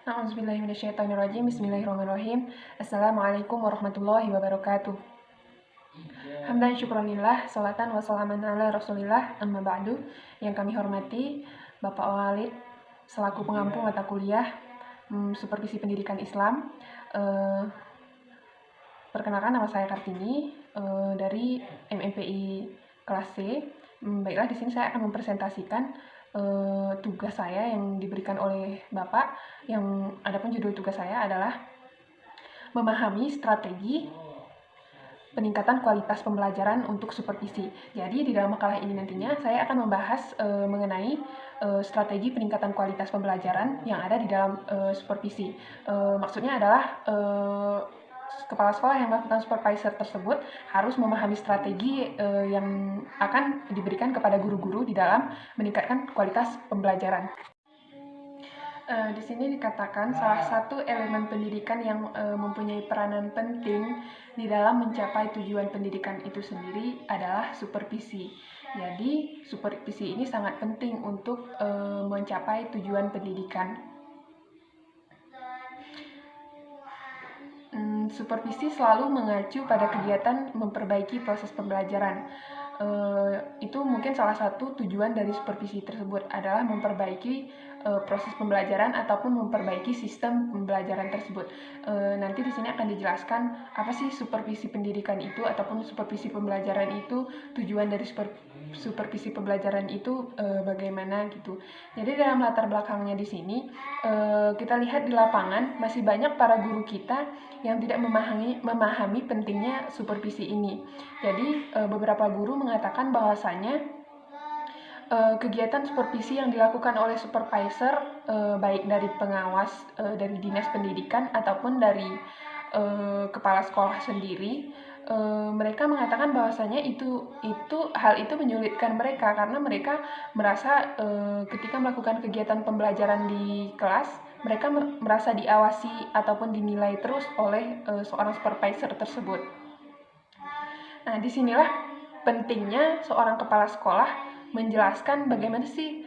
A'udzubillahiminasyaitonirrajim. Bismillahirrahmanirrahim. Assalamualaikum warahmatullahi wabarakatuh. Hamdan syukronillah, salatan wassalaman ala rasulillah, amma ba'du. Yang kami hormati Bapak Walid selaku pengampu mata kuliah Supervisi Pendidikan Islam. Perkenalkan, nama saya Kartini dari MMPI kelas C. Baiklah, di sini saya akan mempresentasikan tugas saya yang diberikan oleh Bapak. Yang adapun judul tugas saya adalah memahami strategi peningkatan kualitas pembelajaran untuk supervisi. Jadi di dalam makalah ini nantinya saya akan membahas mengenai strategi peningkatan kualitas pembelajaran yang ada di dalam supervisi. Maksudnya adalah kepala sekolah yang melakukan supervisor tersebut harus memahami strategi yang akan diberikan kepada guru-guru di dalam meningkatkan kualitas pembelajaran. Di sini dikatakan salah satu elemen pendidikan yang mempunyai peranan penting di dalam mencapai tujuan pendidikan itu sendiri adalah supervisi. Jadi supervisi ini sangat penting untuk mencapai tujuan pendidikan. Supervisi selalu mengacu pada kegiatan memperbaiki proses pembelajaran. Itu mungkin salah satu tujuan dari supervisi tersebut adalah memperbaiki proses pembelajaran ataupun memperbaiki sistem pembelajaran tersebut. Nanti di sini akan dijelaskan apa sih supervisi pendidikan itu ataupun supervisi pembelajaran itu, tujuan dari supervisi pembelajaran itu bagaimana gitu. Jadi dalam latar belakangnya di sini kita lihat di lapangan masih banyak para guru kita yang tidak memahami pentingnya supervisi ini. Jadi beberapa guru mengatakan bahwasanya kegiatan supervisi yang dilakukan oleh supervisor baik dari pengawas dari dinas pendidikan ataupun dari kepala sekolah sendiri, mereka mengatakan bahwasanya hal itu menyulitkan mereka karena mereka merasa ketika melakukan kegiatan pembelajaran di kelas mereka merasa diawasi ataupun dinilai terus oleh seorang supervisor tersebut. Nah, disinilah pentingnya seorang kepala sekolah menjelaskan bagaimana sih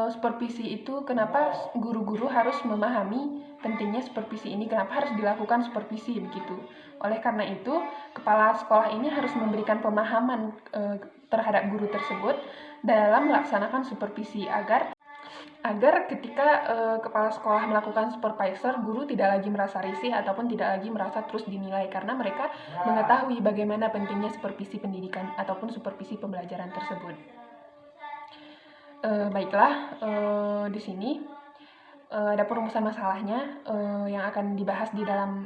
supervisi itu, kenapa guru-guru harus memahami pentingnya supervisi ini, kenapa harus dilakukan supervisi begitu. Oleh karena itu, kepala sekolah ini harus memberikan pemahaman terhadap guru tersebut dalam melaksanakan supervisi agar ketika kepala sekolah melakukan supervisor, guru tidak lagi merasa risih ataupun tidak lagi merasa terus dinilai karena mereka mengetahui bagaimana pentingnya supervisi pendidikan ataupun supervisi pembelajaran tersebut. Baiklah, di sini ada perumusan masalahnya yang akan dibahas di dalam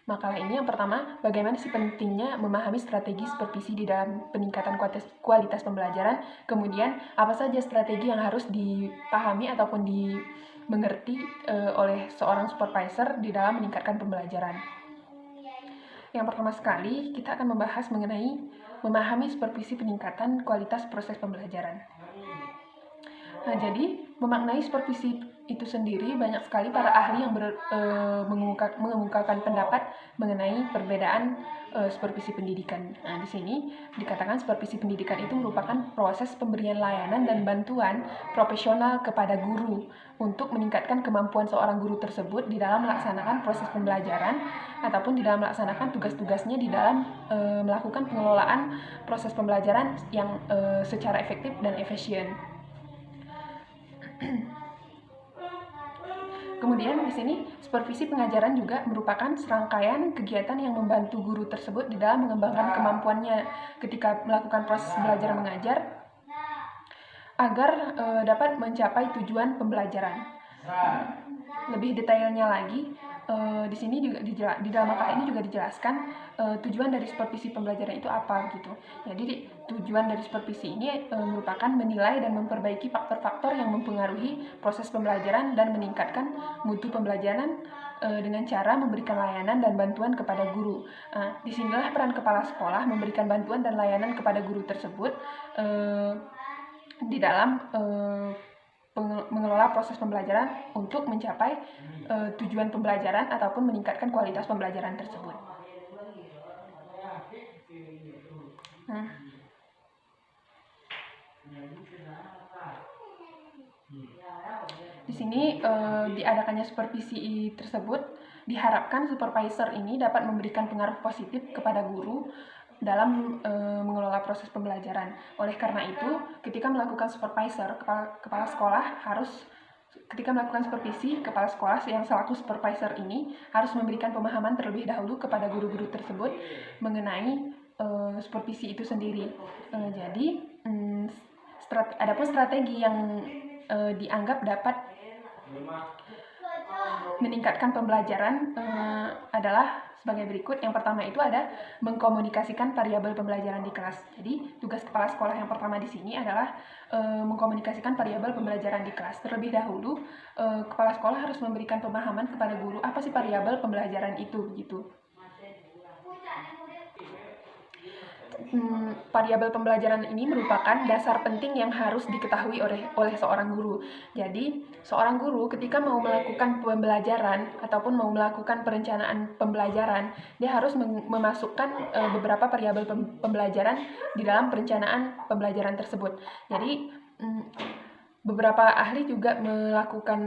makalah ini. Yang pertama, bagaimana sih pentingnya memahami strategi supervisi di dalam peningkatan kualitas pembelajaran. Kemudian, apa saja strategi yang harus dipahami ataupun dimengerti oleh seorang supervisor di dalam meningkatkan pembelajaran. Yang pertama sekali, kita akan membahas mengenai memahami supervisi peningkatan kualitas proses pembelajaran. Nah, jadi memaknai supervisi itu sendiri, banyak sekali para ahli yang mengemukakan pendapat mengenai perbedaan supervisi pendidikan. Nah, di sini dikatakan supervisi pendidikan itu merupakan proses pemberian layanan dan bantuan profesional kepada guru untuk meningkatkan kemampuan seorang guru tersebut di dalam melaksanakan proses pembelajaran ataupun di dalam melaksanakan tugas-tugasnya di dalam melakukan pengelolaan proses pembelajaran yang secara efektif dan efisien. Kemudian di sini supervisi pengajaran juga merupakan serangkaian kegiatan yang membantu guru tersebut di dalam mengembangkan kemampuannya ketika melakukan proses belajar mengajar agar dapat mencapai tujuan pembelajaran. Lebih detailnya lagi, di sini juga di dalam makalah ini juga dijelaskan tujuan dari supervisi pembelajaran itu apa gitu. Jadi tujuan dari supervisi ini merupakan menilai dan memperbaiki faktor-faktor yang mempengaruhi proses pembelajaran dan meningkatkan mutu pembelajaran dengan cara memberikan layanan dan bantuan kepada guru. Disinilah peran kepala sekolah memberikan bantuan dan layanan kepada guru tersebut di dalam mengelola proses pembelajaran untuk mencapai tujuan pembelajaran ataupun meningkatkan kualitas pembelajaran tersebut. Di Di sini diadakannya supervisi tersebut diharapkan supervisor ini dapat memberikan pengaruh positif kepada guru dalam mengelola proses pembelajaran. Oleh karena itu, ketika melakukan supervisor, kepala sekolah harus ketika melakukan supervisi, kepala sekolah yang selaku supervisor ini harus memberikan pemahaman terlebih dahulu kepada guru-guru tersebut mengenai supervisi itu sendiri. Jadi, adapun strategi yang dianggap dapat meningkatkan pembelajaran adalah sebagai berikut. Yang pertama itu ada mengkomunikasikan variabel pembelajaran di kelas. Jadi tugas kepala sekolah yang pertama di sini adalah mengkomunikasikan variabel pembelajaran di kelas. Terlebih dahulu kepala sekolah harus memberikan pemahaman kepada guru apa sih variabel pembelajaran itu gitu. Variabel pembelajaran ini merupakan dasar penting yang harus diketahui oleh seorang guru. Jadi, seorang guru ketika mau melakukan pembelajaran ataupun mau melakukan perencanaan pembelajaran, dia harus memasukkan beberapa variabel pembelajaran di dalam perencanaan pembelajaran tersebut. Jadi, beberapa ahli juga melakukan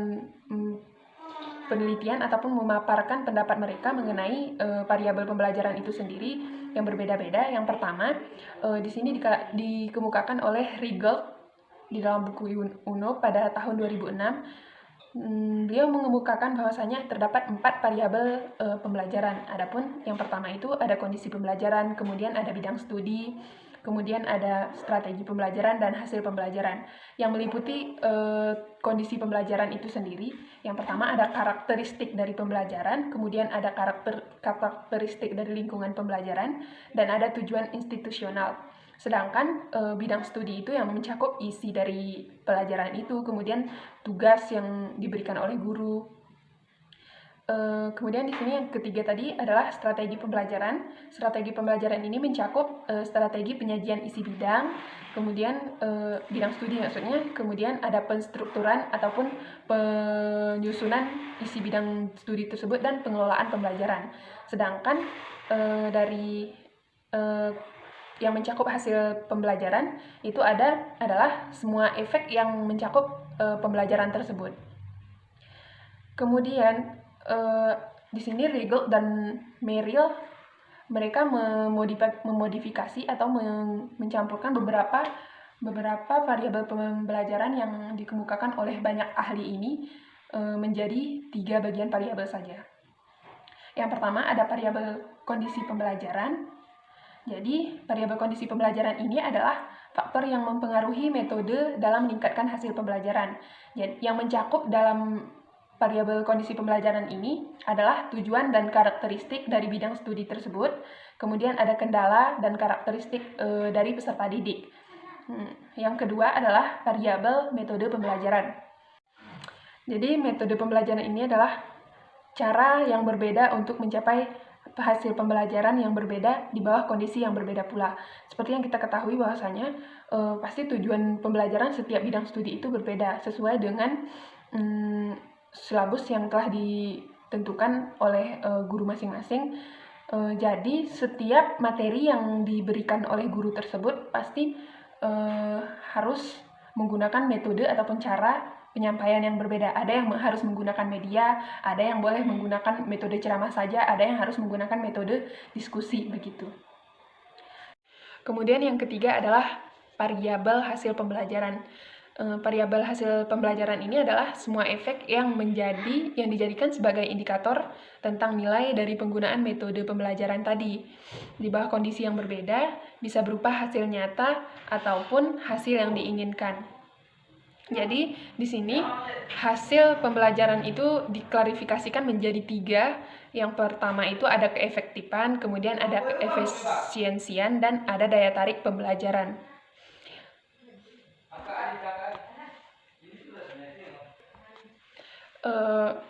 penelitian ataupun memaparkan pendapat mereka mengenai variabel pembelajaran itu sendiri yang berbeda-beda. Yang pertama, di sini dikemukakan oleh Riegel di dalam buku UNO pada tahun 2006. Beliau mengemukakan bahwasanya terdapat 4 variabel pembelajaran. Adapun yang pertama itu ada kondisi pembelajaran, kemudian ada bidang studi, kemudian ada strategi pembelajaran dan hasil pembelajaran. Yang meliputi kondisi pembelajaran itu sendiri, yang pertama ada karakteristik dari pembelajaran, kemudian ada karakteristik dari lingkungan pembelajaran, dan ada tujuan institusional. Sedangkan bidang studi itu yang mencakup isi dari pelajaran itu, kemudian tugas yang diberikan oleh guru. Kemudian di sini yang ketiga tadi adalah strategi pembelajaran. Strategi pembelajaran ini mencakup strategi penyajian isi bidang, kemudian bidang studi maksudnya, kemudian ada penstrukturan ataupun penyusunan isi bidang studi tersebut dan pengelolaan pembelajaran. Sedangkan dari yang mencakup hasil pembelajaran itu adalah semua efek yang mencakup pembelajaran tersebut. Kemudian di sini Riegel dan Merrill mereka memodifikasi atau mencampurkan beberapa variabel pembelajaran yang dikemukakan oleh banyak ahli ini menjadi 3 bagian variabel saja. Yang pertama ada variabel kondisi pembelajaran. Jadi variabel kondisi pembelajaran ini adalah faktor yang mempengaruhi metode dalam meningkatkan hasil pembelajaran. Yang mencakup dalam variabel kondisi pembelajaran ini adalah tujuan dan karakteristik dari bidang studi tersebut, kemudian ada kendala dan karakteristik dari peserta didik. Yang kedua adalah variabel metode pembelajaran. Jadi metode pembelajaran ini adalah cara yang berbeda untuk mencapai hasil pembelajaran yang berbeda di bawah kondisi yang berbeda pula. Seperti yang kita ketahui bahwasanya pasti tujuan pembelajaran setiap bidang studi itu berbeda sesuai dengan silabus yang telah ditentukan oleh guru masing-masing. Jadi setiap materi yang diberikan oleh guru tersebut pasti harus menggunakan metode ataupun cara penyampaian yang berbeda. Ada yang harus menggunakan media, ada yang boleh menggunakan metode ceramah saja, ada yang harus menggunakan metode diskusi begitu. Kemudian yang ketiga adalah variabel hasil pembelajaran. Variabel hasil pembelajaran ini adalah semua efek yang dijadikan sebagai indikator tentang nilai dari penggunaan metode pembelajaran tadi. Di bawah kondisi yang berbeda, bisa berupa hasil nyata ataupun hasil yang diinginkan. Jadi, di sini hasil pembelajaran itu diklarifikasikan menjadi 3. Yang pertama itu ada keefektifan, kemudian ada keefisiensian, dan ada daya tarik pembelajaran.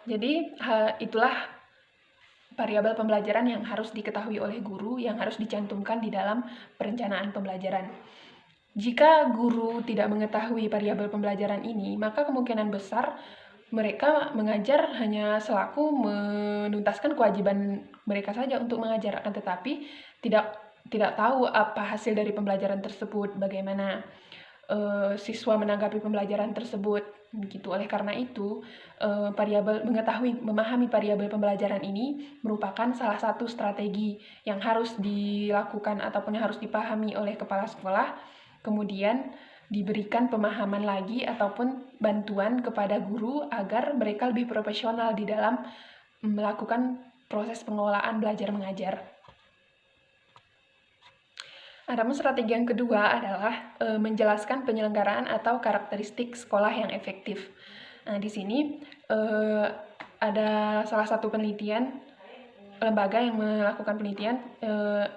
Jadi itulah variabel pembelajaran yang harus diketahui oleh guru, yang harus dicantumkan di dalam perencanaan pembelajaran. Jika guru tidak mengetahui variabel pembelajaran ini, maka kemungkinan besar mereka mengajar hanya selaku menuntaskan kewajiban mereka saja untuk mengajar, akan tetapi tidak tahu apa hasil dari pembelajaran tersebut, bagaimana siswa menanggapi pembelajaran tersebut. Begitu, oleh karena itu, memahami variabel pembelajaran ini merupakan salah satu strategi yang harus dilakukan ataupun yang harus dipahami oleh kepala sekolah, kemudian diberikan pemahaman lagi ataupun bantuan kepada guru agar mereka lebih profesional di dalam melakukan proses pengelolaan belajar mengajar. Adapun strategi yang kedua adalah menjelaskan penyelenggaraan atau karakteristik sekolah yang efektif. Nah, di sini ada salah satu penelitian lembaga yang melakukan penelitian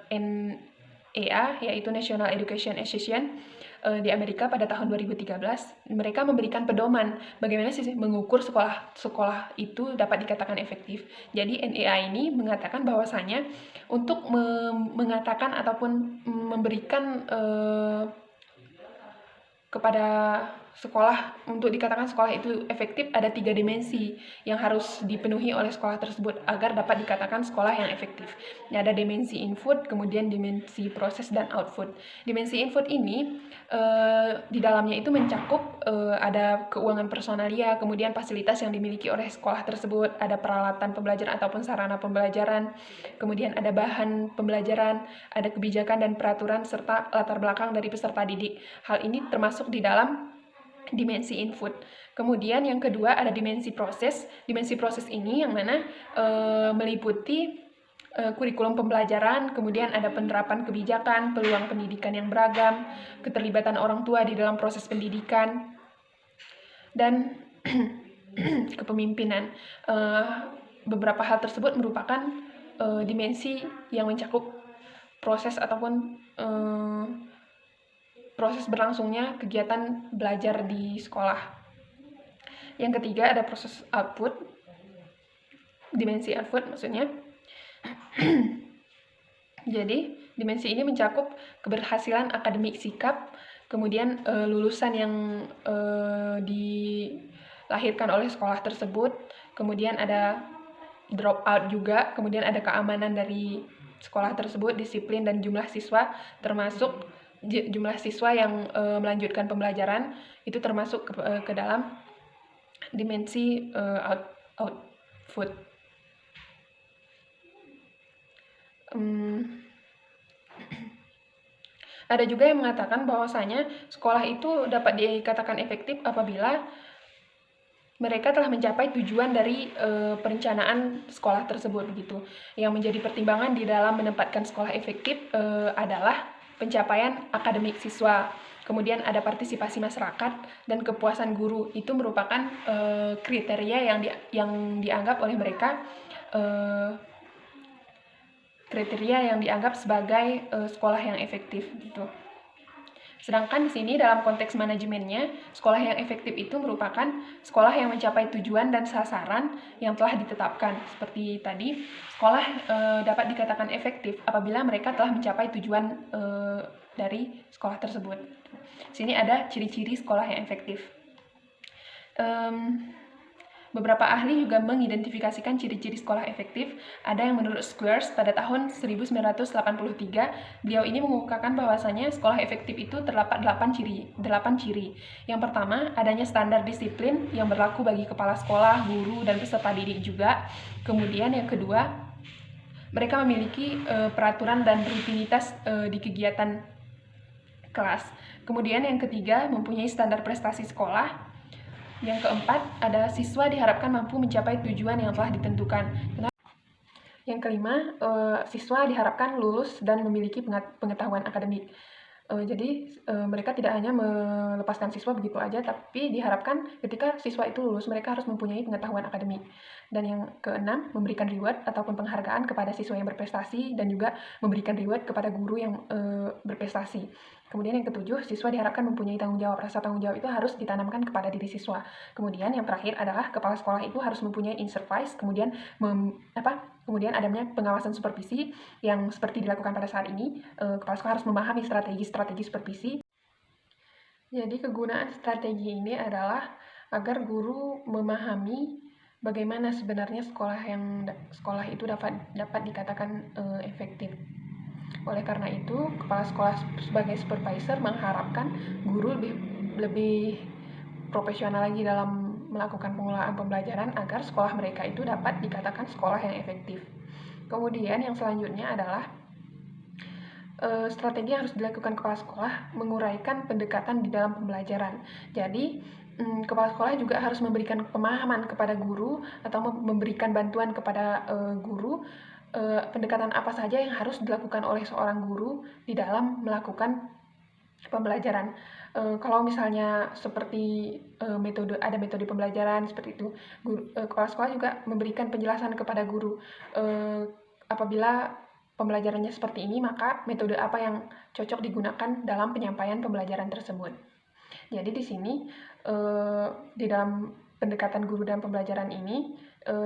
NEA, yaitu National Education Association di Amerika pada tahun 2013. Mereka memberikan pedoman bagaimana sih mengukur sekolah itu dapat dikatakan efektif. Jadi NEA ini mengatakan bahwasanya untuk mengatakan ataupun memberikan kepada sekolah, untuk dikatakan sekolah itu efektif, ada 3 dimensi yang harus dipenuhi oleh sekolah tersebut agar dapat dikatakan sekolah yang efektif. Ada dimensi input, kemudian dimensi proses dan output. Dimensi input ini di dalamnya itu mencakup ada keuangan personalia, kemudian fasilitas yang dimiliki oleh sekolah tersebut, ada peralatan pembelajaran ataupun sarana pembelajaran, kemudian ada bahan pembelajaran, ada kebijakan dan peraturan, serta latar belakang dari peserta didik. Hal ini termasuk di dalam dimensi input. Kemudian yang kedua ada dimensi proses. Dimensi proses ini yang mana meliputi kurikulum pembelajaran, kemudian ada penerapan kebijakan, peluang pendidikan yang beragam, keterlibatan orang tua di dalam proses pendidikan, dan kepemimpinan. Beberapa hal tersebut merupakan dimensi yang mencakup proses ataupun proses berlangsungnya kegiatan belajar di sekolah. Yang ketiga ada proses output, dimensi output maksudnya. Jadi dimensi ini mencakup keberhasilan akademik sikap, kemudian lulusan yang dilahirkan oleh sekolah tersebut, kemudian ada drop out juga, kemudian ada keamanan dari sekolah tersebut, disiplin dan jumlah siswa, termasuk jumlah siswa yang melanjutkan pembelajaran itu termasuk ke dalam dimensi output. Ada juga yang mengatakan bahwasanya sekolah itu dapat dikatakan efektif apabila mereka telah mencapai tujuan dari perencanaan sekolah tersebut begitu. Yang menjadi pertimbangan di dalam menempatkan sekolah efektif adalah pencapaian akademik siswa, kemudian ada partisipasi masyarakat dan kepuasan guru. Itu merupakan kriteria yang dianggap oleh mereka kriteria yang dianggap sebagai sekolah yang efektif gitu. Sedangkan di sini dalam konteks manajemennya, sekolah yang efektif itu merupakan sekolah yang mencapai tujuan dan sasaran yang telah ditetapkan. Seperti tadi, sekolah dapat dikatakan efektif apabila mereka telah mencapai tujuan dari sekolah tersebut. Sini ada ciri-ciri sekolah yang efektif. Beberapa ahli juga mengidentifikasikan ciri-ciri sekolah efektif. Ada yang menurut Squares pada tahun 1983, beliau ini mengungkapkan bahwasanya sekolah efektif itu terdapat 8 ciri. Yang pertama, adanya standar disiplin yang berlaku bagi kepala sekolah, guru, dan peserta didik juga. Kemudian yang kedua, mereka memiliki peraturan dan rutinitas di kegiatan kelas. Kemudian yang ketiga, mempunyai standar prestasi sekolah. Yang keempat, ada siswa diharapkan mampu mencapai tujuan yang telah ditentukan. Yang kelima, siswa diharapkan lulus dan memiliki pengetahuan akademik. Jadi mereka tidak hanya melepaskan siswa begitu aja, tapi diharapkan ketika siswa itu lulus mereka harus mempunyai pengetahuan akademik. Dan yang keenam, memberikan reward ataupun penghargaan kepada siswa yang berprestasi dan juga memberikan reward kepada guru yang berprestasi. Kemudian yang ketujuh, siswa diharapkan mempunyai tanggung jawab. Rasa tanggung jawab itu harus ditanamkan kepada diri siswa. Kemudian yang terakhir adalah kepala sekolah itu harus mempunyai in-service, kemudian kemudian adanya pengawasan supervisi yang seperti dilakukan pada saat ini. Kepala sekolah harus memahami strategi supervisi. Jadi kegunaan strategi ini adalah agar guru memahami bagaimana sebenarnya sekolah itu dapat dikatakan efektif. Oleh karena itu, kepala sekolah sebagai supervisor mengharapkan guru lebih profesional lagi dalam melakukan pengelolaan pembelajaran agar sekolah mereka itu dapat dikatakan sekolah yang efektif. Kemudian yang selanjutnya adalah strategi yang harus dilakukan kepala sekolah menguraikan pendekatan di dalam pembelajaran. Jadi, kepala sekolah juga harus memberikan pemahaman kepada guru atau memberikan bantuan kepada guru pendekatan apa saja yang harus dilakukan oleh seorang guru di dalam melakukan pembelajaran. Kalau misalnya seperti ada metode pembelajaran seperti itu, kepala sekolah juga memberikan penjelasan kepada guru. Apabila pembelajarannya seperti ini, maka metode apa yang cocok digunakan dalam penyampaian pembelajaran tersebut. Jadi di sini di dalam pendekatan guru dan pembelajaran ini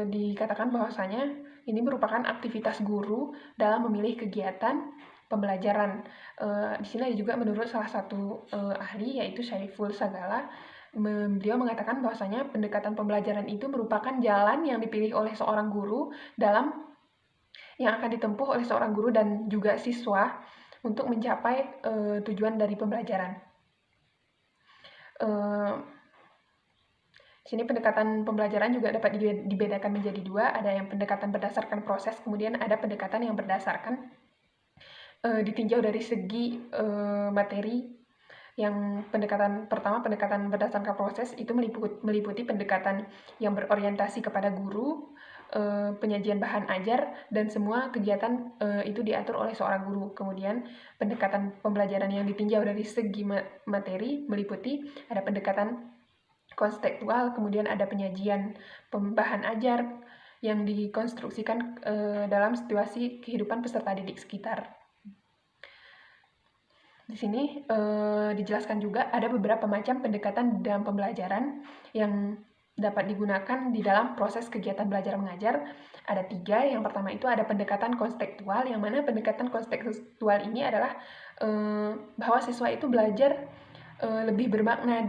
dikatakan bahwasanya ini merupakan aktivitas guru dalam memilih kegiatan pembelajaran. Di sini juga menurut salah satu ahli yaitu Syaiful Sagala, beliau mengatakan bahwasanya pendekatan pembelajaran itu merupakan jalan yang dipilih oleh seorang guru yang akan ditempuh oleh seorang guru dan juga siswa untuk mencapai tujuan dari pembelajaran. Sini pendekatan pembelajaran juga dapat dibedakan menjadi dua, ada yang pendekatan berdasarkan proses, kemudian ada pendekatan yang berdasarkan ditinjau dari segi materi. Yang pendekatan pertama, pendekatan berdasarkan proses, itu meliputi pendekatan yang berorientasi kepada guru, penyajian bahan ajar, dan semua kegiatan itu diatur oleh seorang guru. Kemudian pendekatan pembelajaran yang ditinjau dari segi materi meliputi ada pendekatan konstekstual, kemudian ada penyajian bahan ajar yang dikonstruksikan dalam situasi kehidupan peserta didik sekitar. Di sini dijelaskan juga ada beberapa macam pendekatan dalam pembelajaran yang dapat digunakan di dalam proses kegiatan belajar mengajar. Ada 3. Yang pertama itu ada pendekatan konstekstual, yang mana pendekatan konstekstual ini adalah bahwa siswa itu belajar lebih bermakna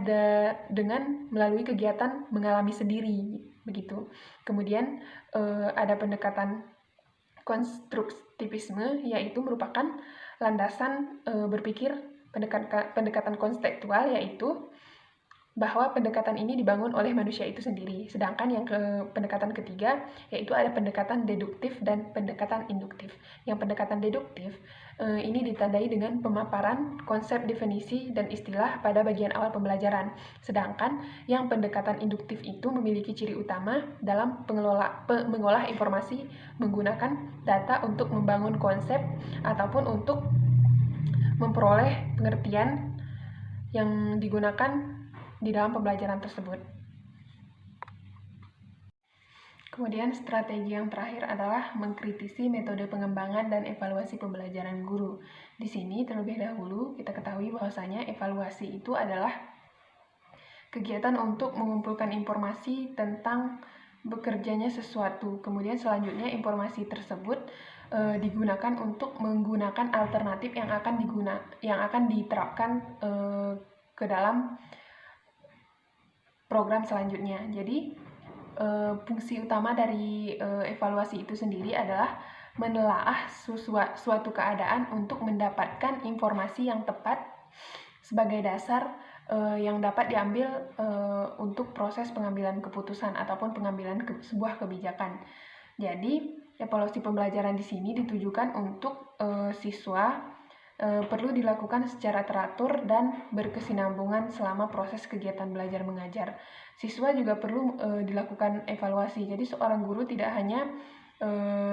dengan melalui kegiatan mengalami sendiri, begitu. Kemudian ada pendekatan konstruktivisme, yaitu merupakan landasan berpikir pendekatan konstekstual, yaitu bahwa pendekatan ini dibangun oleh manusia itu sendiri. Sedangkan yang pendekatan ketiga yaitu ada pendekatan deduktif dan pendekatan induktif. Yang pendekatan deduktif ini ditandai dengan pemaparan konsep, definisi, dan istilah pada bagian awal pembelajaran. Sedangkan yang pendekatan induktif itu memiliki ciri utama dalam mengolah informasi menggunakan data untuk membangun konsep ataupun untuk memperoleh pengertian yang digunakan di dalam pembelajaran tersebut. Kemudian strategi yang terakhir adalah mengkritisi metode pengembangan dan evaluasi pembelajaran guru. Di sini terlebih dahulu kita ketahui bahwasanya evaluasi itu adalah kegiatan untuk mengumpulkan informasi tentang bekerjanya sesuatu. Kemudian selanjutnya informasi tersebut digunakan untuk menggunakan alternatif yang akan diterapkan ke dalam program selanjutnya. Jadi fungsi utama dari evaluasi itu sendiri adalah menelaah suatu keadaan untuk mendapatkan informasi yang tepat sebagai dasar yang dapat diambil untuk proses pengambilan keputusan ataupun pengambilan sebuah kebijakan. Jadi evaluasi pembelajaran di sini ditujukan untuk siswa perlu dilakukan secara teratur dan berkesinambungan selama proses kegiatan belajar mengajar. Siswa juga perlu dilakukan evaluasi. Jadi seorang guru tidak hanya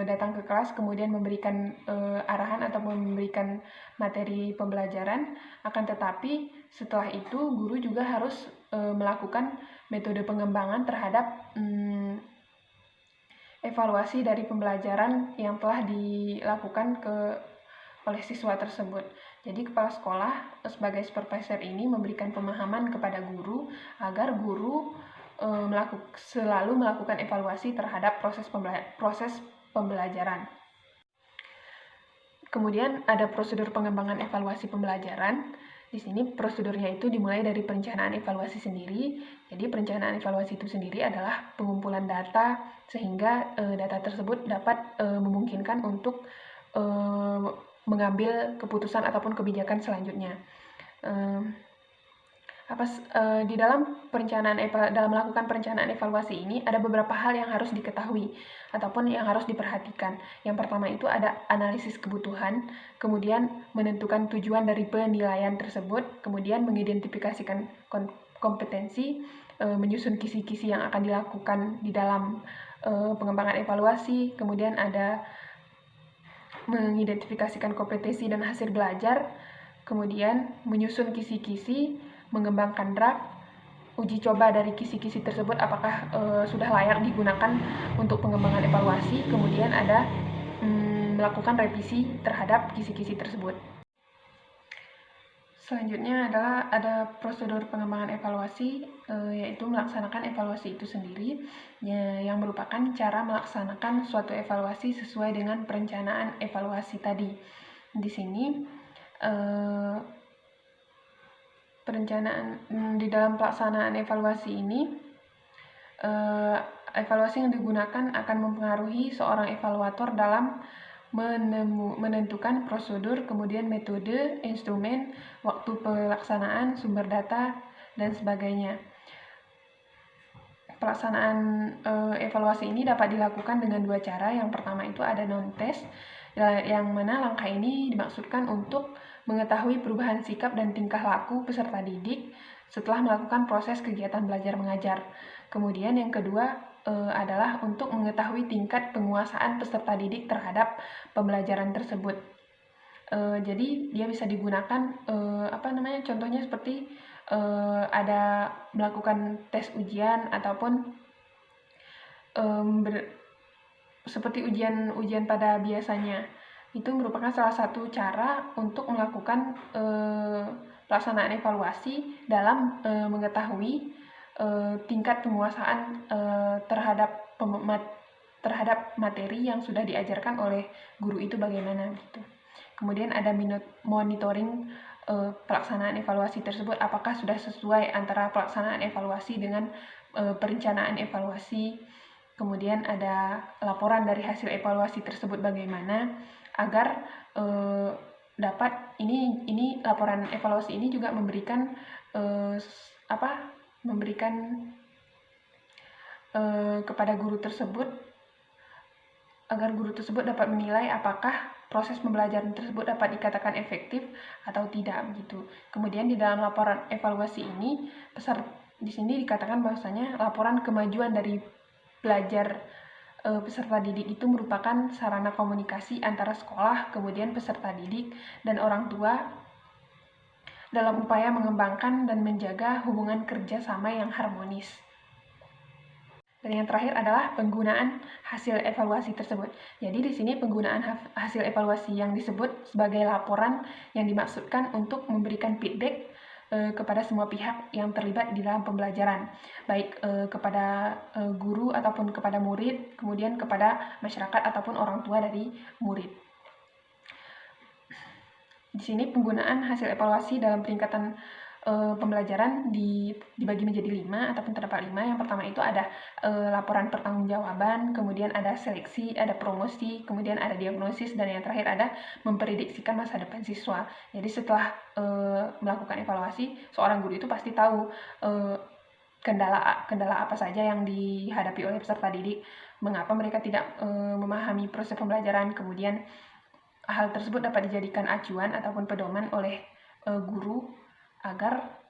datang ke kelas kemudian memberikan arahan atau memberikan materi pembelajaran, akan tetapi setelah itu guru juga harus melakukan metode pengembangan terhadap evaluasi dari pembelajaran yang telah dilakukan oleh siswa tersebut. Jadi kepala sekolah sebagai supervisor ini memberikan pemahaman kepada guru agar guru selalu melakukan evaluasi terhadap proses pembelajaran. Kemudian ada prosedur pengembangan evaluasi pembelajaran. Di sini prosedurnya itu dimulai dari perencanaan evaluasi sendiri. Jadi perencanaan evaluasi itu sendiri adalah pengumpulan data sehingga data tersebut dapat memungkinkan untuk mengambil keputusan ataupun kebijakan selanjutnya. Di dalam dalam melakukan perencanaan evaluasi ini ada beberapa hal yang harus diketahui ataupun yang harus diperhatikan. Yang pertama itu ada analisis kebutuhan, kemudian menentukan tujuan dari penilaian tersebut, kemudian mengidentifikasikan kompetensi, menyusun kisi-kisi yang akan dilakukan di dalam pengembangan evaluasi, kemudian ada mengidentifikasikan kompetensi dan hasil belajar, kemudian menyusun kisi-kisi, mengembangkan draft, uji coba dari kisi-kisi tersebut apakah sudah layak digunakan untuk pengembangan evaluasi, kemudian ada melakukan revisi terhadap kisi-kisi tersebut. Selanjutnya adalah ada prosedur pengembangan evaluasi, yaitu melaksanakan evaluasi itu sendiri, yang merupakan cara melaksanakan suatu evaluasi sesuai dengan perencanaan evaluasi tadi. Di sini di dalam pelaksanaan evaluasi ini, evaluasi yang digunakan akan mempengaruhi seorang evaluator dalam menentukan prosedur, kemudian metode, instrumen, waktu pelaksanaan, sumber data, dan sebagainya. Pelaksanaan evaluasi ini dapat dilakukan dengan dua cara. Yang pertama itu ada non-test, yang mana langkah ini dimaksudkan untuk mengetahui perubahan sikap dan tingkah laku peserta didik setelah melakukan proses kegiatan belajar mengajar. Kemudian yang kedua adalah untuk mengetahui tingkat penguasaan peserta didik terhadap pembelajaran tersebut. Jadi dia bisa digunakan contohnya seperti ada melakukan tes ujian ataupun seperti ujian pada biasanya. Itu merupakan salah satu cara untuk melakukan pelaksanaan evaluasi dalam mengetahui tingkat penguasaan terhadap materi yang sudah diajarkan oleh guru itu bagaimana gitu. Kemudian ada monitoring pelaksanaan evaluasi tersebut, apakah sudah sesuai antara pelaksanaan evaluasi dengan perencanaan evaluasi. Kemudian ada laporan dari hasil evaluasi tersebut bagaimana, agar dapat ini laporan evaluasi ini juga memberikan kepada guru tersebut, agar guru tersebut dapat menilai apakah proses pembelajaran tersebut dapat dikatakan efektif atau tidak begitu. Kemudian di dalam laporan evaluasi ini di sini dikatakan bahwasanya laporan kemajuan dari belajar peserta didik itu merupakan sarana komunikasi antara sekolah, kemudian peserta didik dan orang tua dalam upaya mengembangkan dan menjaga hubungan kerjasama yang harmonis. Dan yang terakhir adalah penggunaan hasil evaluasi tersebut. Jadi di sini penggunaan hasil evaluasi yang disebut sebagai laporan yang dimaksudkan untuk memberikan feedback kepada semua pihak yang terlibat di dalam pembelajaran, baik kepada guru ataupun kepada murid, kemudian kepada masyarakat ataupun orang tua dari murid. Di sini penggunaan hasil evaluasi dalam peningkatan pembelajaran dibagi menjadi 5 ataupun terdapat 5. Yang pertama itu ada laporan pertanggungjawaban, kemudian ada seleksi, ada promosi, kemudian ada diagnosis, dan yang terakhir ada memprediksikan masa depan siswa. Jadi setelah melakukan evaluasi, seorang guru itu pasti tahu kendala apa saja yang dihadapi oleh peserta didik, mengapa mereka tidak memahami proses pembelajaran, kemudian hal tersebut dapat dijadikan acuan ataupun pedoman oleh guru agar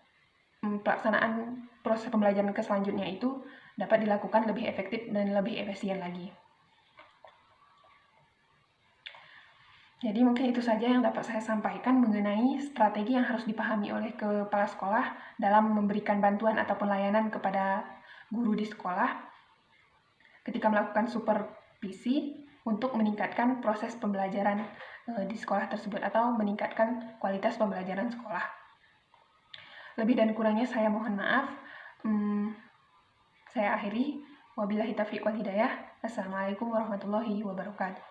pelaksanaan proses pembelajaran selanjutnya itu dapat dilakukan lebih efektif dan lebih efisien lagi. Jadi mungkin itu saja yang dapat saya sampaikan mengenai strategi yang harus dipahami oleh kepala sekolah dalam memberikan bantuan ataupun layanan kepada guru di sekolah ketika melakukan supervisi untuk meningkatkan proses pembelajaran di sekolah tersebut atau meningkatkan kualitas pembelajaran sekolah. Lebih dan kurangnya saya mohon maaf. Saya akhiri. Wabillahi taufiq wal hidayah. Assalamualaikum warahmatullahi wabarakatuh.